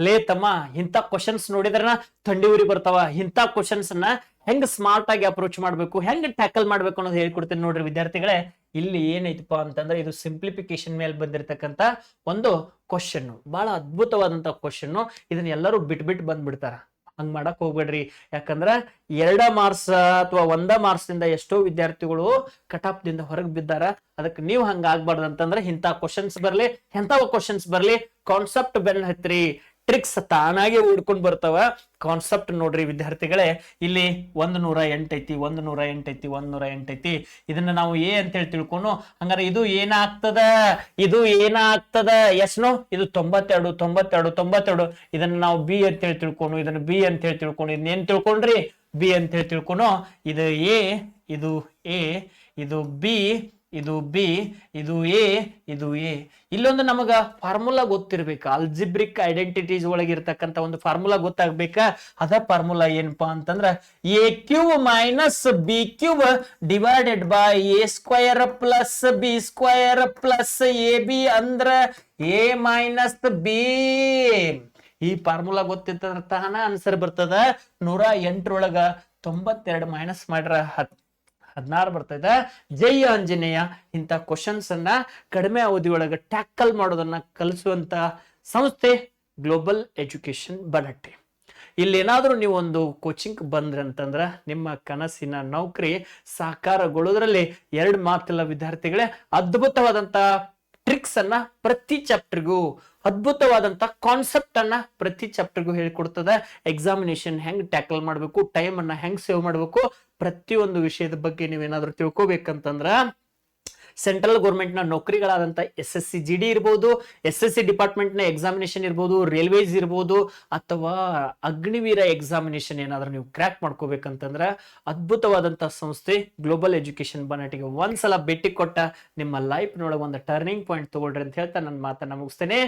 ಲೇ ತಮ್ಮ, ಇಂಥ ಕ್ವಶನ್ಸ್ ನೋಡಿದ್ರ ಥಂಡಿ ಉರಿ ಬರ್ತಾವ. ಇಂಥ ಕ್ವಶನ್ಸ್ ನ ಹೆಂಗ್ ಸ್ಮಾರ್ಟ್ ಆಗಿ ಅಪ್ರೋಚ್ ಮಾಡ್ಬೇಕು, ಹೆಂಗ್ ಟ್ಯಾಕಲ್ ಮಾಡ್ಬೇಕು ಅನ್ನೋದು ಹೇಳ್ಕೊಡ್ತೀನಿ ನೋಡ್ರಿ ವಿದ್ಯಾರ್ಥಿಗಳೇ. ಇಲ್ಲಿ ಏನೈತಪ್ಪ ಅಂತಂದ್ರೆ ಇದು ಸಿಂಪ್ಲಿಫಿಕೇಶನ್ ಮೇಲೆ ಬಂದಿರತಕ್ಕಂತ ಒಂದು ಕ್ವಶನ್, ಬಹಳ ಅದ್ಭುತವಾದಂತ ಕ್ವಶನ್. ಇದನ್ನ ಎಲ್ಲರೂ ಬಿಟ್ಬಿಟ್ಟು ಬಂದ್ಬಿಡ್ತಾರ. ಹಂಗ್ ಮಾಡಕ್ ಹೋಗ್ಬೇಡ್ರಿ. ಯಾಕಂದ್ರ 2 ಮಾರ್ಕ್ಸ್ ಅಥವಾ 1 ಮಾರ್ಕ್ಸ್ ನಿಂದ ಎಷ್ಟೋ ವಿದ್ಯಾರ್ಥಿಗಳು ಕಟಾಪ್ ದಿಂದ ಹೊರಗೆ ಬಿದ್ದಾರ. ಅದಕ್ಕೆ ನೀವು ಹಂಗ ಆಗ್ಬಾರ್ದು ಅಂತಂದ್ರೆ ಇಂಥ ಕ್ವಶನ್ಸ್ ಬರ್ಲಿ, ಎಂಥವ ಕ್ವಶನ್ಸ್ ಬರ್ಲಿ, ಕಾನ್ಸೆಪ್ಟ್ ಬೆನ್ ಹತ್ರಿ, ಟ್ರಿಕ್ಸ್ ತಾನಾಗೆ ಓಡ್ಕೊಂಡ್ ಬರ್ತಾವ. ಕಾನ್ಸೆಪ್ಟ್ ನೋಡ್ರಿ ವಿದ್ಯಾರ್ಥಿಗಳೇ. ಇಲ್ಲಿ 108 ಐತಿ, 108 ಐತಿ, 108 ಐತಿ. ಇದನ್ನ ನಾವು ಎ ಅಂತ ಹೇಳಿ ತಿಳ್ಕೊಂಡು, ಹಂಗಾರೆ ಇದು ಏನಾಗ್ತದ, ಇದು ಏನಾಗ್ತದ, ಎಸ್ನೋ ಇದು 92, 92, 92. ಇದನ್ನ ನಾವು ಬಿ ಅಂತ ಹೇಳಿ ತಿಳ್ಕೊಂಡು, ಇದನ್ನ ಬಿ ಅಂತ ಹೇಳಿ ತಿಳ್ಕೊಂಡು, ಇದನ್ನ ಏನ್ ತಿಳ್ಕೊಂಡ್ರಿ, ಬಿ ಅಂತ ಹೇಳಿ ತಿಳ್ಕೊಂಡು, ಇದು ಎ, ಇದು ಎ, ಇದು ಬಿ, ಇದು ಬಿ, ಇದು ಎ, ಇದು ಎ. ಇಲ್ಲೊಂದು ನಮಗ ಫಾರ್ಮುಲಾ ಗೊತ್ತಿರ್ಬೇಕು. ಅಲ್ಜಿಬ್ರಿಕ್ ಐಡೆಂಟಿಟೀಸ್ ಒಳಗಿರ್ತಕ್ಕಂಥ ಒಂದು ಫಾರ್ಮುಲಾ ಗೊತ್ತಾಗ್ಬೇಕಾ. ಅದ ಫಾರ್ಮುಲಾ ಏನಪ್ಪಾ ಅಂತಂದ್ರ A cube minus B cube divided by A square plus B square plus A B ಅಂದ್ರ ಎ ಮೈನಸ್ ಬಿ. ಈ ಫಾರ್ಮುಲಾ ಗೊತ್ತಿರ್ತಂದ್ರ ತಾನ ಆನ್ಸರ್ ಬರ್ತದ. 108 92 ಮೈನಸ್ ಮಾಡ್ರ 16 ಬರ್ತದೆ. ಜೈ ಆಂಜನೇಯ. ಇಂಥ ಕ್ವಶನ್ಸ್ ಅನ್ನ ಕಡಿಮೆ ಅವಧಿಯೊಳಗೆ ಟ್ಯಾಕಲ್ ಮಾಡೋದನ್ನ ಕಲಿಸುವಂತ ಸಂಸ್ಥೆ ಗ್ಲೋಬಲ್ ಎಜುಕೇಶನ್ ಬನಹಟ್ಟಿ. ಇಲ್ಲೇನಾದ್ರೂ ನೀವು ಒಂದು ಕೋಚಿಂಗ್ ಬಂದ್ರಿ ಅಂತಂದ್ರ ನಿಮ್ಮ ಕನಸಿನ ನೌಕರಿ ಸಾಕಾರಗೊಳ್ಳೋದ್ರಲ್ಲಿ 2 ಮಾತಿಲ್ಲ ವಿದ್ಯಾರ್ಥಿಗಳೇ. ಅದ್ಭುತವಾದಂತ ಟ್ರಿಕ್ಸ್ ಅನ್ನ ಪ್ರತಿ ಚಾಪ್ಟರ್ಗೂ, ಅದ್ಭುತವಾದಂತ ಕಾನ್ಸೆಪ್ಟ್ ಅನ್ನ ಪ್ರತಿ ಚಾಪ್ಟರ್ಗೂ ಹೇಳ್ಕೊಡ್ತದ. ಎಕ್ಸಾಮಿನೇಷನ್ ಹೆಂಗ್ ಟ್ಯಾಕಲ್ ಮಾಡ್ಬೇಕು, ಟೈಮ್ ಅನ್ನ ಹೆಂಗ್ ಸೇವ್ ಮಾಡ್ಬೇಕು, ಪ್ರತಿಯೊಂದು ವಿಷಯದ ಬಗ್ಗೆ ನೀವೇನಾದ್ರೂ ತಿಳ್ಕೊಬೇಕಂತಂದ್ರ ಸೆಂಟ್ರಲ್ ಗೌರ್ಮೆಂಟ್ ನ ನೌಕರಿಗಳಾದಂತ SSC GD ಇರ್ಬೋದು, SSC ಡಿಪಾರ್ಟ್ಮೆಂಟ್ ನ ಎಕ್ಸಾಮಿನೇಷನ್ ಇರ್ಬೋದು, ರೈಲ್ವೇಸ್ ಇರ್ಬೋದು, ಅಥವಾ ಅಗ್ನಿವೀರ ಎಕ್ಸಾಮಿನೇಷನ್ ಏನಾದ್ರೂ ನೀವು ಕ್ರ್ಯಾಕ್ ಮಾಡ್ಕೋಬೇಕಂತಂದ್ರ ಅದ್ಭುತವಾದಂತ ಸಂಸ್ಥೆ ಗ್ಲೋಬಲ್ ಎಜುಕೇಶನ್ ಬನಹಟ್ಟಿಗೆ ಒಂದ್ಸಲ ಭೇಟಿ ಕೊಟ್ಟ ನಿಮ್ಮ ಲೈಫ್ ನೊಳಗೆ ಒಂದು ಟರ್ನಿಂಗ್ ಪಾಯಿಂಟ್ ತಗೊಳ್ರಿ ಅಂತ ಹೇಳ್ತಾ ನನ್ನ ಮಾತನ್ನ ಮುಗಿಸ್ತೇನೆ.